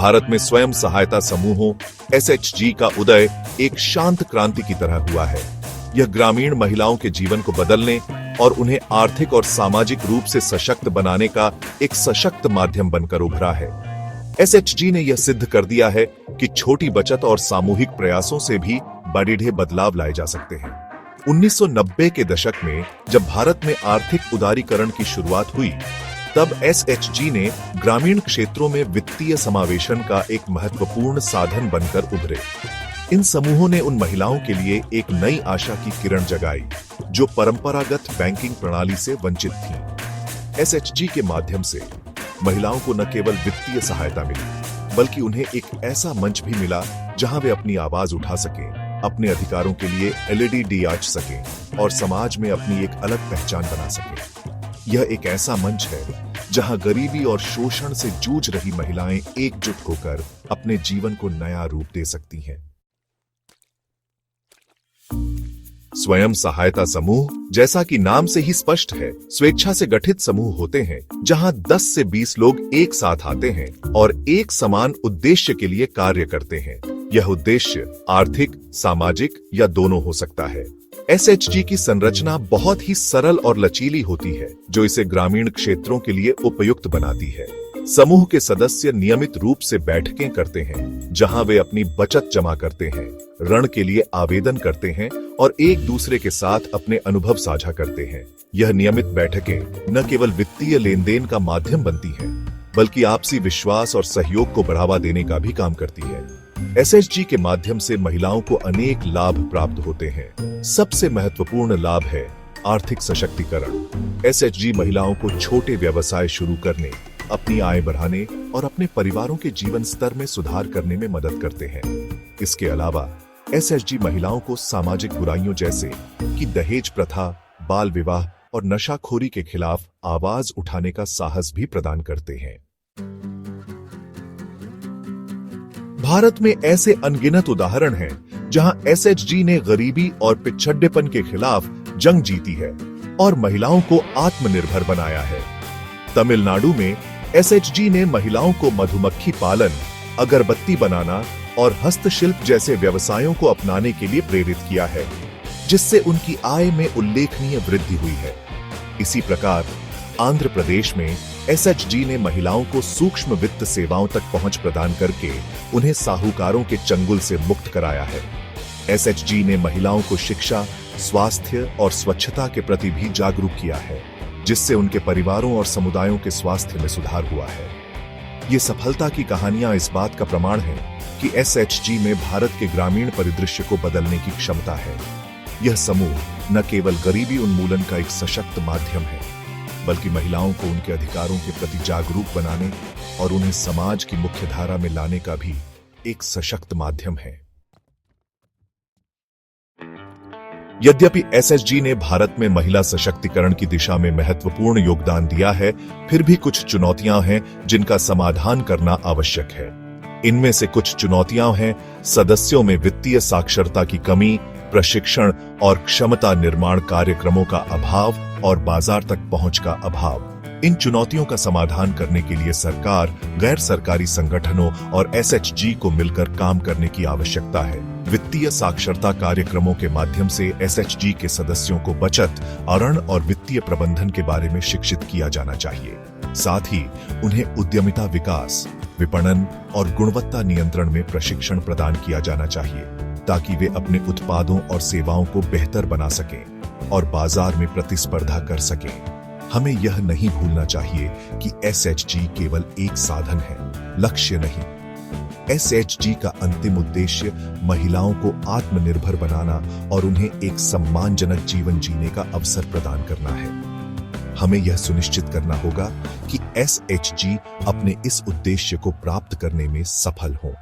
भारत में स्वयं सहायता समूहों एसएचजी का उदय एक शांत क्रांति की तरह हुआ है। यह ग्रामीण महिलाओं के जीवन को बदलने और उन्हें आर्थिक और सामाजिक रूप से सशक्त बनाने का एक सशक्त माध्यम बनकर उभरा है। एसएचजी ने यह सिद्ध कर दिया है कि छोटी बचत और सामूहिक प्रयासों से भी बड़े बदलाव लाए जा सकते हैं। 1990 के दशक में जब भारत में आर्थिक उदारीकरण की शुरुआत हुई, तब एसएचजी ने ग्रामीण क्षेत्रों में वित्तीय समावेशन का एक महत्वपूर्ण साधन बनकर उभरे। इन समूहों ने उन महिलाओं के लिए एक नई आशा की किरण जगाई जो परंपरागत बैंकिंग प्रणाली से वंचित थीं। एसएचजी के माध्यम से महिलाओं को न केवल वित्तीय सहायता मिली, बल्कि उन्हें एक ऐसा मंच भी मिला जहां वे अपनी आवाज उठा सकें, अपने अधिकारों के लिए एलईडी आंच सकें और समाज में अपनी एक अलग पहचान बना सकें। यह एक ऐसा मंच है जहां गरीबी और शोषण से जूझ रही महिलाएं एकजुट होकर अपने जीवन को नया रूप दे सकती हैं। स्वयं सहायता समूह, जैसा कि नाम से ही स्पष्ट है, स्वेच्छा से गठित समूह होते हैं जहां 10 से 20 लोग एक साथ आते हैं और एक समान उद्देश्य के लिए कार्य करते हैं। यह उद्देश्य आर्थिक, सामाजिक या दोनों हो सकता है। एसएचजी की संरचना बहुत ही सरल और लचीली होती है, जो इसे ग्रामीण क्षेत्रों के लिए उपयुक्त बनाती है। समूह के सदस्य नियमित रूप से बैठकें करते हैं, जहां वे अपनी बचत जमा करते हैं, ऋण के लिए आवेदन करते हैं और एक दूसरे के साथ अपने अनुभव साझा करते हैं। यह नियमित बैठकें न केवल वित्तीय लेनदेन का माध्यम बनती हैं, बल्कि आपसी विश्वास और सहयोग को बढ़ावा देने का भी काम करती है। एसएचजी के माध्यम से महिलाओं को अनेक लाभ प्राप्त होते हैं। सबसे महत्वपूर्ण लाभ है आर्थिक सशक्तिकरण। एसएचजी महिलाओं को छोटे व्यवसाय शुरू करने, अपनी आय बढ़ाने और अपने परिवारों के जीवन स्तर में सुधार करने में मदद करते हैं। इसके अलावा एसएचजी महिलाओं को सामाजिक बुराइयों जैसे कि दहेज प्रथा, बाल विवाह और नशाखोरी के खिलाफ आवाज उठाने का साहस भी प्रदान करते हैं। भारत में ऐसे अनगिनत उदाहरण हैं जहां एसएचजी ने गरीबी और पिछड़ेपन के खिलाफ जंग जीती है और महिलाओं को आत्मनिर्भर बनाया है। तमिलनाडु में एसएचजी ने महिलाओं को मधुमक्खी पालन, अगरबत्ती बनाना और हस्तशिल्प जैसे व्यवसायों को अपनाने के लिए प्रेरित किया है, जिससे उनकी आय में उल्लेखनीय वृद्धि हुई है। इसी प्रकार आंध्र प्रदेश में एसएचजी ने महिलाओं को सूक्ष्म वित्त सेवाओं तक पहुंच प्रदान करके उन्हें साहूकारों के चंगुल से मुक्त कराया है। एसएचजी ने महिलाओं को शिक्षा, स्वास्थ्य और स्वच्छता के प्रति भी जागरूक किया है, जिससे उनके परिवारों और समुदायों के स्वास्थ्य में सुधार हुआ है। ये सफलता की कहानियां इस बात का प्रमाण है कि एसएचजी में भारत के ग्रामीण परिदृश्य को बदलने की क्षमता है। यह समूह न केवल गरीबी उन्मूलन का एक सशक्त माध्यम है, बल्कि महिलाओं को उनके अधिकारों के प्रति जागरूक बनाने और उन्हें समाज की मुख्य धारा में लाने का भी एक सशक्त माध्यम है। यद्यपि एसएचजी ने भारत में महिला सशक्तिकरण की दिशा में महत्वपूर्ण योगदान दिया है, फिर भी कुछ चुनौतियां हैं जिनका समाधान करना आवश्यक है। इनमें से कुछ चुनौतियां हैं सदस्यों में वित्तीय साक्षरता की कमी, प्रशिक्षण और क्षमता निर्माण कार्यक्रमों का अभाव और बाजार तक पहुंच का अभाव। इन चुनौतियों का समाधान करने के लिए सरकार, गैर सरकारी संगठनों और एसएचजी को मिलकर काम करने की आवश्यकता है। वित्तीय साक्षरता कार्यक्रमों के माध्यम से एसएचजी के सदस्यों को बचत, ऋण और वित्तीय प्रबंधन के बारे में शिक्षित किया जाना चाहिए। साथ ही उन्हें उद्यमिता विकास, विपणन और गुणवत्ता नियंत्रण में प्रशिक्षण प्रदान किया जाना चाहिए, ताकि वे अपने उत्पादों और सेवाओं को बेहतर बना सकें और बाजार में प्रतिस्पर्धा कर सकें। हमें यह नहीं भूलना चाहिए कि एसएचजी केवल एक साधन है, लक्ष्य नहीं। एसएचजी का अंतिम उद्देश्य महिलाओं को आत्मनिर्भर बनाना और उन्हें एक सम्मानजनक जीवन जीने का अवसर प्रदान करना है। हमें यह सुनिश्चित करना होगा कि एसएचजी अपने इस उद्देश्य को प्राप्त करने में सफल हो।